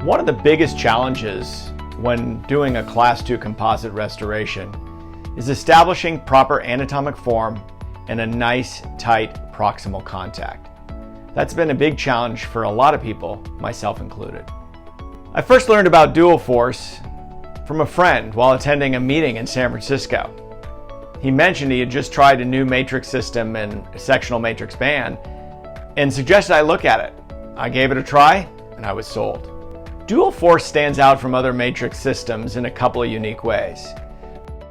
One of the biggest challenges when doing a Class II composite restoration is establishing proper anatomic form and a nice, tight proximal contact. That's been a big challenge for a lot of people, myself included. I first learned about DualForce from a friend while attending a meeting in San Francisco. He mentioned he had just tried a new matrix system and a sectional matrix band and suggested I look at it. I gave it a try and I was sold. DualForce stands out from other matrix systems in a couple of unique ways.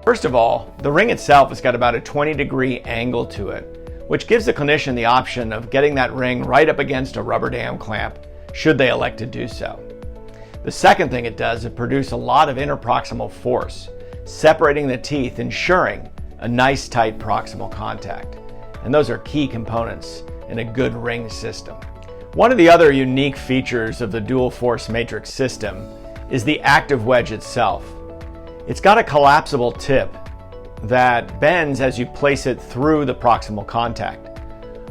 First of all, the ring itself has got about a 20-degree angle to it, which gives the clinician the option of getting that ring right up against a rubber dam clamp, should they elect to do so. The second thing it does is produce a lot of interproximal force, separating the teeth, ensuring a nice tight proximal contact. And those are key components in a good ring system. One of the other unique features of the DualForce Matrix System is the active wedge itself. It's got a collapsible tip that bends as you place it through the proximal contact.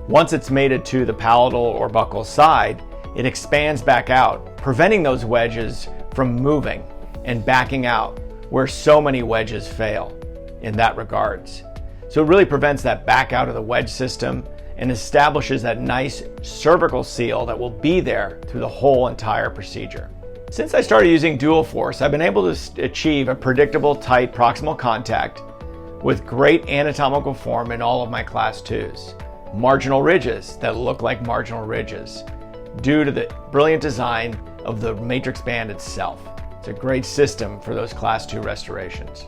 Once it's mated to the palatal or buccal side, it expands back out, preventing those wedges from moving and backing out, where so many wedges fail in that regards. So it really prevents that back out of the wedge system and establishes that nice cervical seal that will be there through the whole entire procedure. Since I started using DualForce, I've been able to achieve a predictable, tight proximal contact with great anatomical form in all of my Class IIs. Marginal ridges that look like marginal ridges due to the brilliant design of the matrix band itself. It's a great system for those Class II restorations.